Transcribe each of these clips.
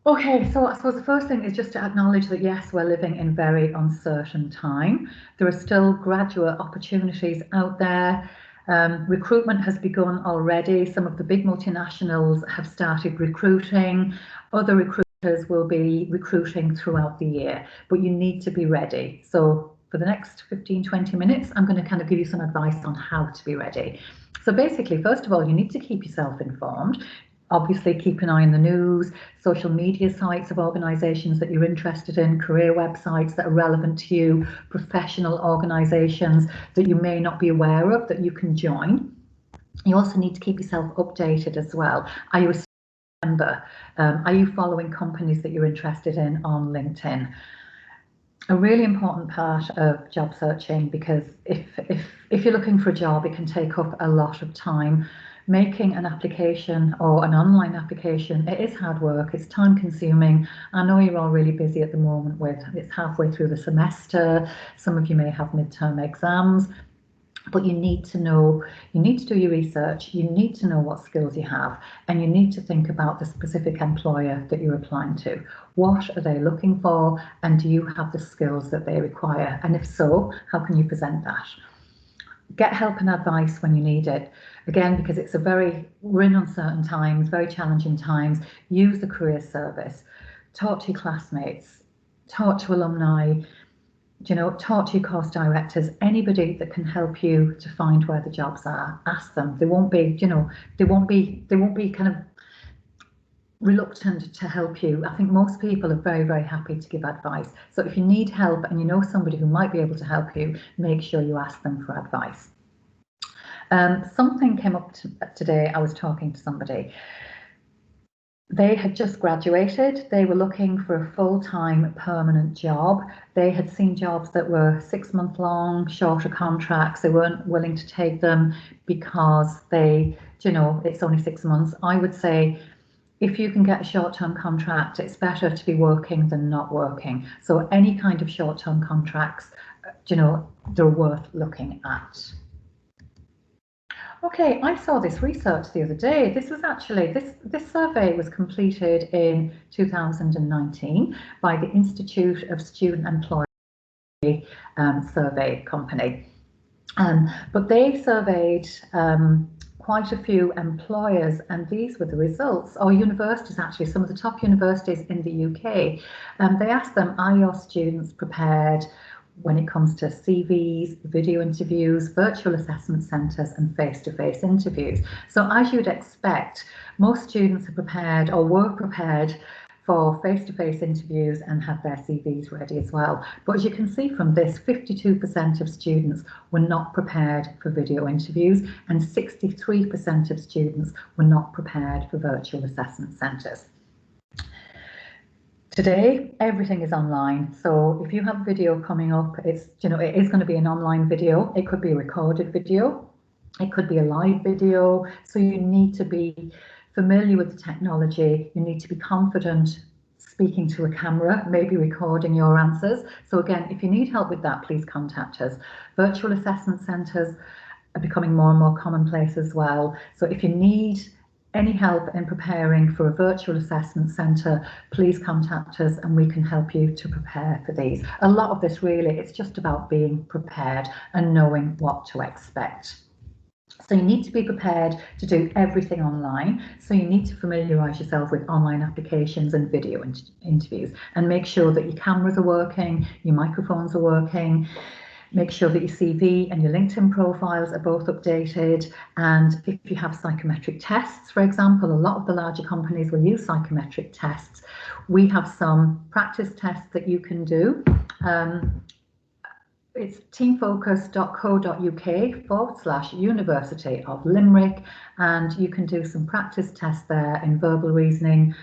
Okay, so I suppose the first thing is just to acknowledge that yes, we're living in very uncertain time. There are still graduate opportunities out there. Recruitment has begun already. Some of the big multinationals have started recruiting. Other recruiters will be recruiting throughout the year, but you need to be ready. So for the next 15, 20 minutes, I'm going to kind of give you some advice on how to be ready. So basically, first of all, you need to keep yourself informed. Obviously, keep an eye on the news, social media sites of organisations that you're interested in, career websites that are relevant to you, professional organisations that you may not be aware of that you can join. You also need to keep yourself updated as well. Are you a member? Are you following companies that you're interested in on LinkedIn? A really important part of job searching, because if you're looking for a job, it can take up a lot of time. Making an application or an online application, it is hard work, it's time consuming. I know you're all really busy at the moment with it's halfway through the semester, some of you may have midterm exams, but you need to know, you need to do your research, you need to know what skills you have, and you need to think about the specific employer that you're applying to. What are they looking for, and do you have the skills that they require? And if so, how can you present that? Get help and advice when you need it. Again, because we're in uncertain times, very challenging times, use the career service. Talk to your classmates, talk to alumni, talk to your course directors, anybody that can help you to find where the jobs are. Ask them. They won't be, they won't be kind of reluctant to help you. I think most people are very, very happy to give advice. So if you need help and you know somebody who might be able to help you, make sure you ask them for advice. Something came up today. I was talking to somebody. They had just graduated. They were looking for a full-time permanent job. They had seen jobs that were 6-month long, shorter contracts. They weren't willing to take them because it's only 6 months. I would say if you can get a short-term contract, it's better to be working than not working. So any kind of short-term contracts, they're worth looking at. Okay, I saw this research the other day. This was actually, this survey was completed in 2019 by the Institute of Student Employee Survey Company. But they surveyed quite a few employers, and these were the results, or universities actually, some of the top universities in the UK. They asked them, are your students prepared when it comes to CVs, video interviews, virtual assessment centres and face-to-face interviews? So as you'd expect, most students are prepared or were prepared for face-to-face interviews and have their CVs ready as well. But as you can see from this, 52% of students were not prepared for video interviews and 63% of students were not prepared for virtual assessment centres. Today, everything is online. So if you have a video coming up, it is going to be an online video. It could be a recorded video. It could be a live video. So you need to be familiar with the technology. You need to be confident speaking to a camera, maybe recording your answers. So again, if you need help with that, please contact us. Virtual assessment centres are becoming more and more commonplace as well. So if you need any help in preparing for a virtual assessment centre, please contact us and we can help you to prepare for these. A lot of this really, it's just about being prepared and knowing what to expect. So you need to be prepared to do everything online. So you need to familiarise yourself with online applications and video interviews, and make sure that your cameras are working, your microphones are working. Make sure that your CV and your LinkedIn profiles are both updated. And if you have psychometric tests, for example, a lot of the larger companies will use psychometric tests. We have some practice tests that you can do. It's teamfocus.co.uk/University of Limerick, and you can do some practice tests there in verbal reasoning,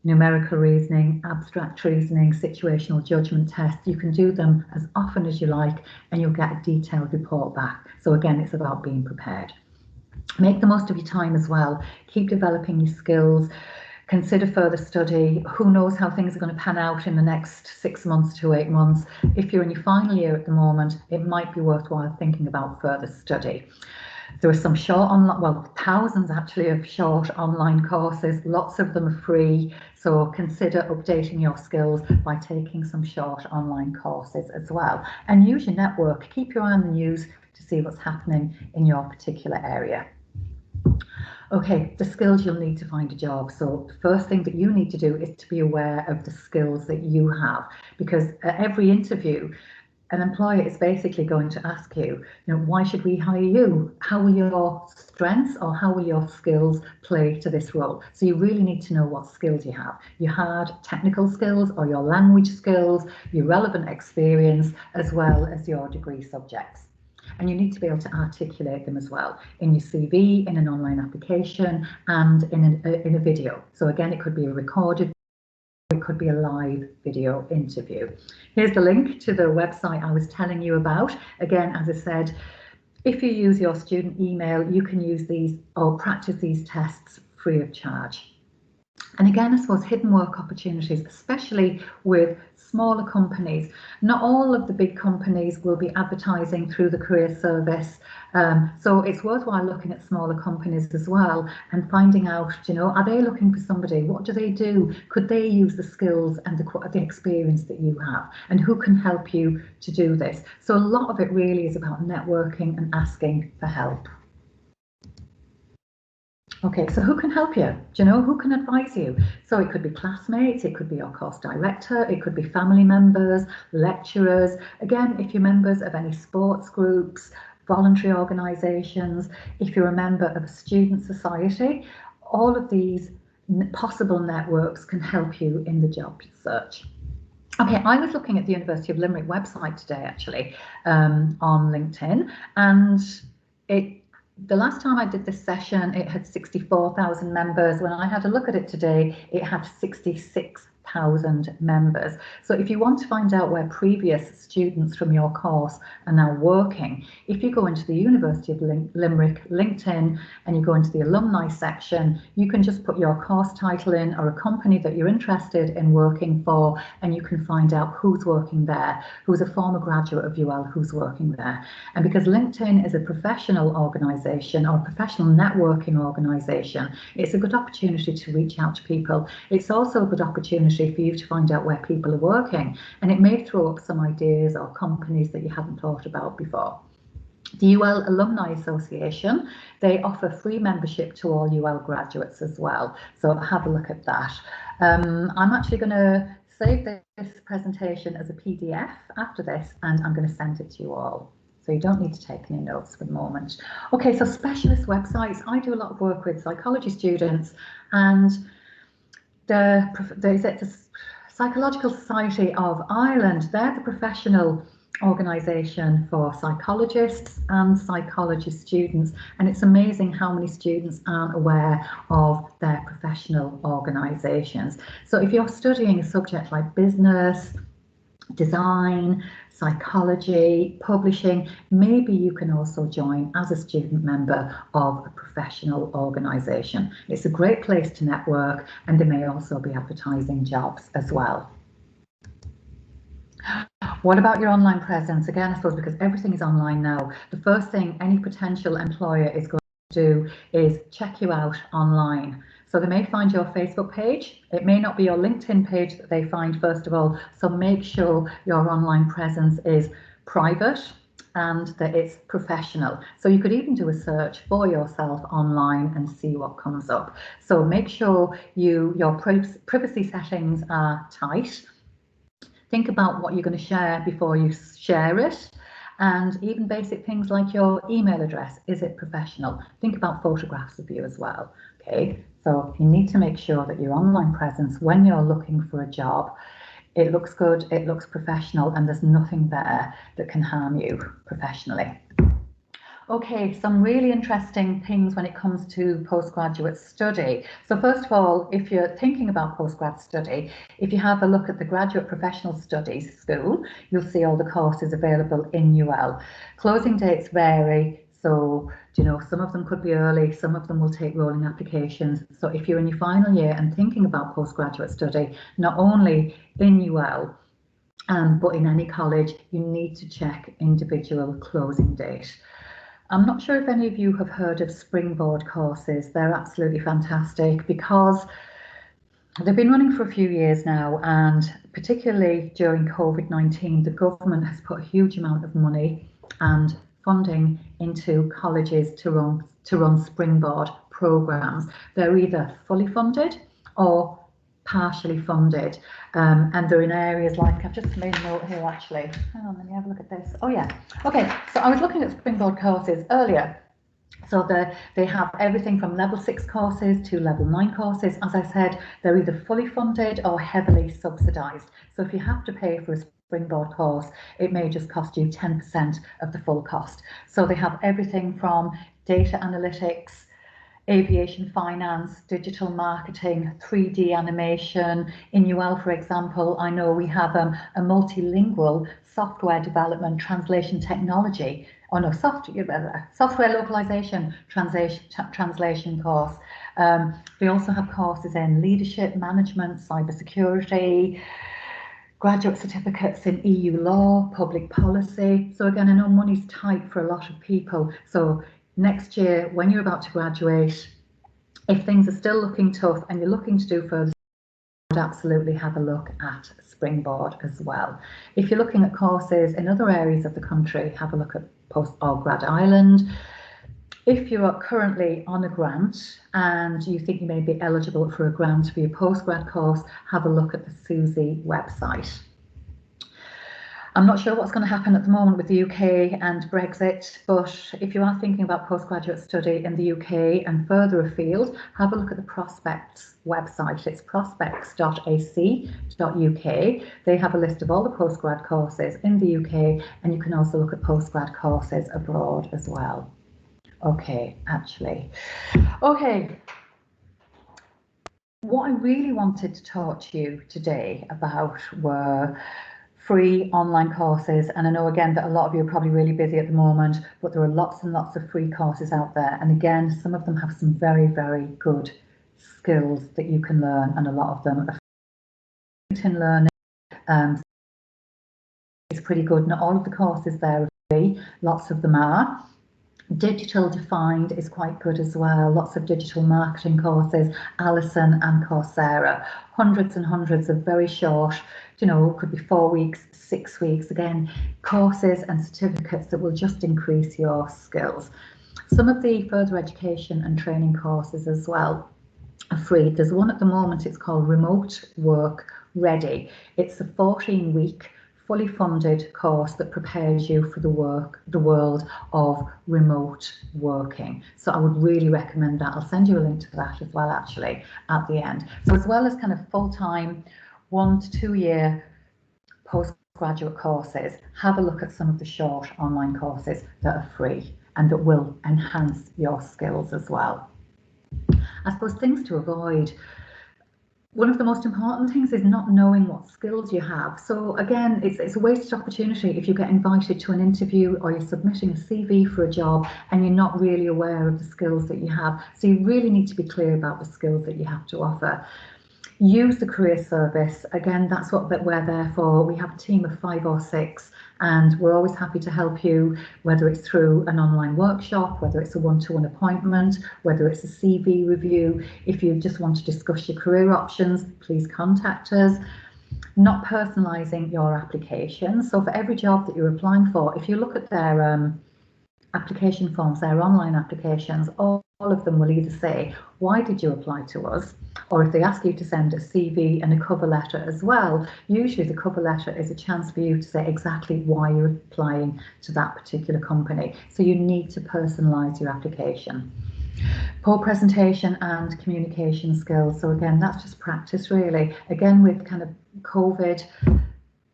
numerical reasoning, abstract reasoning, situational judgment tests. You can do them as often as you like and you'll get a detailed report back. So again, it's about being prepared. Make the most of your time as well. Keep developing your skills. Consider further study. Who knows how things are going to pan out in the next 6 months to 8 months. If you're in your final year at the moment, it might be worthwhile thinking about further study. There are some short online, well, thousands actually of short online courses. Lots of them are free. So consider updating your skills by taking some short online courses as well. And use your network. Keep your eye on the news to see what's happening in your particular area. Okay, the skills you'll need to find a job. So the first thing that you need to do is to be aware of the skills that you have, because at every interview, an employer is basically going to ask you, why should we hire you? How will your strengths or how will your skills play to this role? So you really need to know what skills you have. Your hard technical skills or your language skills, your relevant experience, as well as your degree subjects. And you need to be able to articulate them as well in your CV, in an online application, and in a video. So again, it could be a recorded, it could be a live video interview. Here's the link to the website I was telling you about. Again, as I said, if you use your student email, you can use these or practice these tests free of charge. And again, I suppose hidden work opportunities, especially with smaller companies. Not all of the big companies will be advertising through the career service. So it's worthwhile looking at smaller companies as well and finding out, are they looking for somebody? What do they do? Could they use the skills and the experience that you have? And who can help you to do this? So a lot of it really is about networking and asking for help. Okay, so who can help you? Who can advise you? So it could be classmates, it could be your course director, it could be family members, lecturers. Again, if you're members of any sports groups, voluntary organisations, if you're a member of a student society, all of these possible networks can help you in the job search. Okay, I was looking at the University of Limerick website today, actually, on LinkedIn, and the last time I did this session, it had 64,000 members. When I had a look at it today, it had 66,000 members. So if you want to find out where previous students from your course are now working, if you go into the University of Limerick LinkedIn and you go into the alumni section, you can just put your course title in or a company that you're interested in working for, and you can find out who's working there, who's a former graduate of UL who's working there. And because LinkedIn is a professional organisation or professional networking organisation, it's a good opportunity to reach out to people. It's also a good opportunity for you to find out where people are working, and it may throw up some ideas or companies that you hadn't thought about before. The UL Alumni Association, they offer free membership to all UL graduates as well. So have a look at that. I'm actually going to save this presentation as a PDF after this, and I'm going to send it to you all. So you don't need to take any notes for the moment. Okay, so specialist websites. I do a lot of work with psychology students, and the Psychological Society of Ireland, they're the professional organisation for psychologists and psychology students, and it's amazing how many students aren't aware of their professional organisations. So if you're studying a subject like business, design, psychology, publishing, maybe you can also join as a student member of a professional organisation. It's a great place to network, and they may also be advertising jobs as well. What about your online presence? Again, I suppose because everything is online now, the first thing any potential employer is going to do is check you out online. So they may find your Facebook page. It may not be your LinkedIn page that they find first of all. So make sure your online presence is private and that it's professional. So you could even do a search for yourself online and see what comes up. So make sure your privacy settings are tight. Think about what you're going to share before you share it. And even basic things like your email address, is it professional? Think about photographs of you as well. Okay, so you need to make sure that your online presence, when you're looking for a job, it looks good, it looks professional, and there's nothing there that can harm you professionally. Okay, some really interesting things when it comes to postgraduate study. So first of all, if you're thinking about postgrad study, if you have a look at the Graduate Professional Studies School, you'll see all the courses available in UL. Closing dates vary. So, some of them could be early, some of them will take rolling applications. So if you're in your final year and thinking about postgraduate study, not only in UL, but in any college, you need to check individual closing date. I'm not sure if any of you have heard of Springboard courses. They're absolutely fantastic because they've been running for a few years now, and particularly during COVID-19, the government has put a huge amount of money and funding into colleges to run Springboard programs. They're either fully funded or partially funded, and they're in areas like, I've just made a note here actually. Hang on, let me have a look at this. Oh yeah, okay, so I was looking at Springboard courses earlier. So they have everything from level 6 courses to level 9 courses. As I said, they're either fully funded or heavily subsidised. So if you have to pay for a Springboard course, it may just cost you 10% of the full cost. So they have everything from data analytics, aviation finance, digital marketing, 3D animation. In UL, for example, I know we have a multilingual software development translation technology, software localization translation course. They also have courses in leadership, management, cybersecurity, graduate certificates in EU law, public policy. So again, I know money's tight for a lot of people. So next year, when you're about to graduate, if things are still looking tough and you're looking to do further, I would absolutely have a look at Springboard as well. If you're looking at courses in other areas of the country, have a look at Post or Grad Ireland. If you are currently on a grant and you think you may be eligible for a grant for your postgrad course, have a look at the SUSI website. I'm not sure what's going to happen at the moment with the UK and Brexit, but if you are thinking about postgraduate study in the UK and further afield, have a look at the Prospects website. It's prospects.ac.uk. They have a list of all the postgrad courses in the UK, and you can also look at postgrad courses abroad as well. Okay, actually. Okay. What I really wanted to talk to you today about were free online courses, and I know again that a lot of you are probably really busy at the moment, but there are lots and lots of free courses out there, and again some of them have some very, very good skills that you can learn, and a lot of them are free. Learning is pretty good. Not all of the courses there are free, lots of them are. Digital Defined is quite good as well. Lots of digital marketing courses, Alison and Coursera. Hundreds and hundreds of very short, you know, could be 4 weeks, 6 weeks. Again, courses and certificates that will just increase your skills. Some of the further education and training courses as well are free. There's one at the moment, it's called Remote Work Ready. It's a 14-week fully funded course that prepares you for the world of remote working. So I would really recommend that. I'll send you a link to that as well, actually, at the end. So as well as kind of full-time 1 to 2 year postgraduate courses, have a look at some of the short online courses that are free and that will enhance your skills as well. I suppose things to avoid. One of the most important things is not knowing what skills you have. So again, it's a wasted opportunity if you get invited to an interview or you're submitting a CV for a job and you're not really aware of the skills that you have. So you really need to be clear about the skills that you have to offer. Use the career service. Again, that's what we're there for. We have a team of 5 or 6, and we're always happy to help you, whether it's through an online workshop, whether it's a one-to-one appointment, whether it's a CV review. If you just want to discuss your career options, please contact us. Not personalising your application. So for every job that you're applying for, if you look at their application forms, their online applications, all of them will either say, why did you apply to us? Or if they ask you to send a CV and a cover letter as well, usually the cover letter is a chance for you to say exactly why you're applying to that particular company. So you need to personalise your application. Poor presentation and communication skills. So again, that's just practice really. Again, with kind of COVID,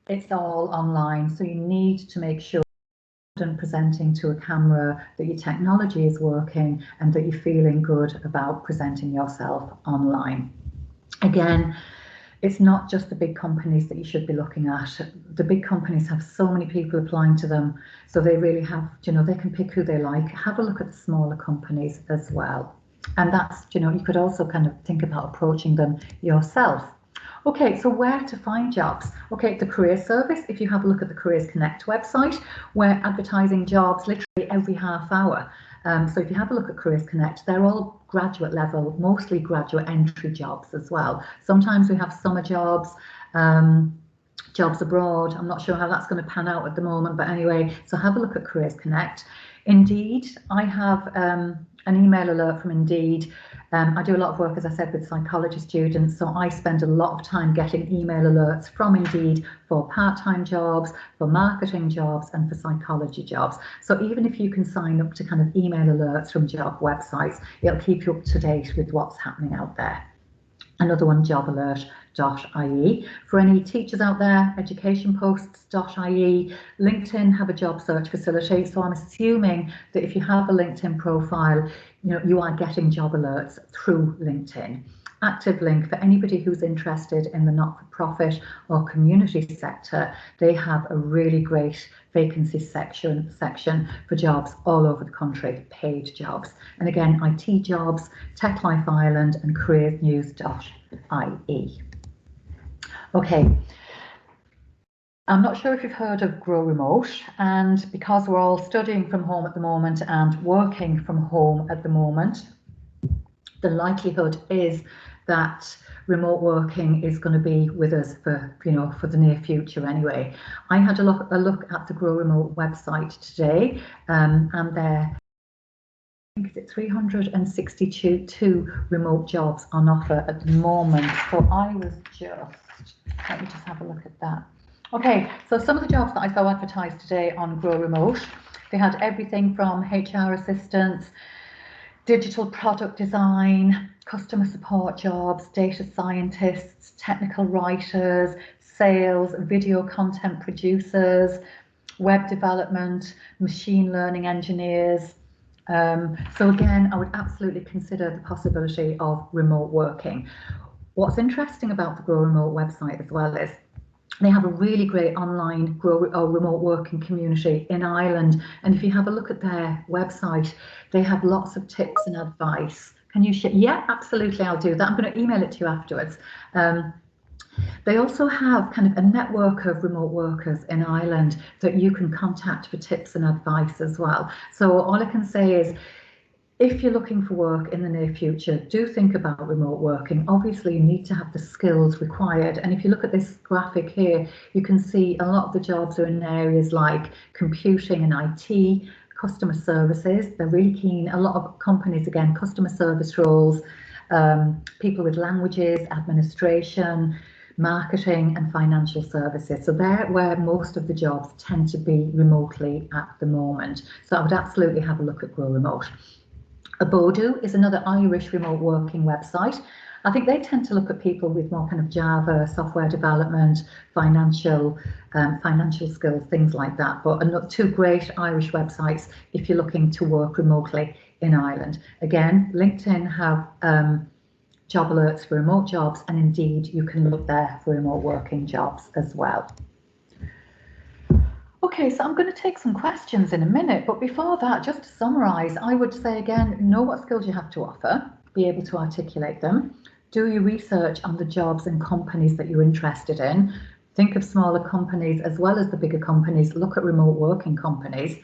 it's all online. So you need to make sure and presenting to a camera, that your technology is working and that you're feeling good about presenting yourself online. Again, it's not just the big companies that you should be looking at. The big companies have so many people applying to them, so they really have, you know, they can pick who they like. Have a look at the smaller companies as well. And that's, you know, you could also kind of think about approaching them yourself. Okay, so where to find jobs? Okay, the Career Service, if you have a look at the Careers Connect website, we're advertising jobs literally every half hour. So if you have a look at Careers Connect, they're all graduate level, mostly graduate entry jobs as well. Sometimes we have summer jobs, jobs abroad. I'm not sure how that's going to pan out at the moment, but anyway, so have a look at Careers Connect. Indeed, I have an email alert from Indeed. I do a lot of work, as I said, with psychology students, so I spend a lot of time getting email alerts from Indeed for part-time jobs, for marketing jobs, and for psychology jobs. So even if you can sign up to kind of email alerts from job websites, it'll keep you up to date with what's happening out there. Another one, jobalert.ie. For any teachers out there, educationposts.ie. LinkedIn have a job search facility, so I'm assuming that if you have a LinkedIn profile, you are getting job alerts through LinkedIn. ActiveLink, for anybody who's interested in the not-for-profit or community sector, they have a really great vacancy section for jobs all over the country, paid jobs. And again, IT jobs, Tech Life Ireland and careersnews.ie. Okay. I'm not sure if you've heard of Grow Remote, and because we're all studying from home at the moment and working from home at the moment, the likelihood is that remote working is going to be with us for the near future anyway. I had a look at the Grow Remote website today, and there, I think it's 362 remote jobs on offer at the moment. So let me just have a look at that. Okay, so some of the jobs that I saw advertised today on Grow Remote, they had everything from HR assistants, digital product design, customer support jobs, data scientists, technical writers, sales, video content producers, web development, machine learning engineers. So again, I would absolutely consider the possibility of remote working. What's interesting about the Grow Remote website as well is they have a really great online remote working community in Ireland. And if you have a look at their website, they have lots of tips and advice. Can you share? Yeah, absolutely, I'll do that. I'm going to email it to you afterwards. They also have kind of a network of remote workers in Ireland that you can contact for tips and advice as well. So all I can say is, if you're looking for work in the near future, do think about remote working. Obviously, you need to have the skills required. And if you look at this graphic here, you can see a lot of the jobs are in areas like computing and IT, customer services. They're really keen. A lot of companies, again, customer service roles, people with languages, administration, marketing and financial services. So they're where most of the jobs tend to be remotely at the moment. So I would absolutely have a look at Grow Remote. Abodu is another Irish remote working website. I think they tend to look at people with more kind of Java, software development, financial skills, things like that. But two great Irish websites if you're looking to work remotely in Ireland. Again, LinkedIn have job alerts for remote jobs, and indeed you can look there for remote working jobs as well. Okay, so I'm going to take some questions in a minute, but before that, just to summarise, I would say again, know what skills you have to offer, be able to articulate them, do your research on the jobs and companies that you're interested in, think of smaller companies as well as the bigger companies, look at remote working companies,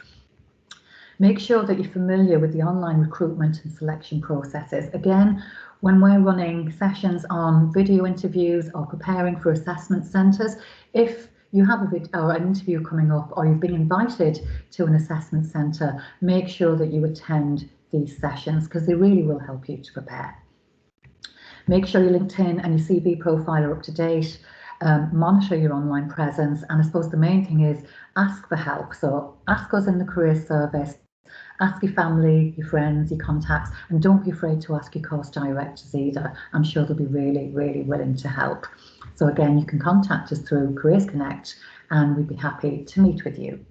make sure that you're familiar with the online recruitment and selection processes. Again, when we're running sessions on video interviews or preparing for assessment centres, if you have an interview coming up or you've been invited to an assessment centre, make sure that you attend these sessions because they really will help you to prepare. Make sure your LinkedIn and your CV profile are up to date, monitor your online presence, and I suppose the main thing is ask for help. So ask us in the careers service, ask your family, your friends, your contacts, and don't be afraid to ask your course directors either. I'm sure they'll be really, really willing to help. So again, you can contact us through Careers Connect and we'd be happy to meet with you.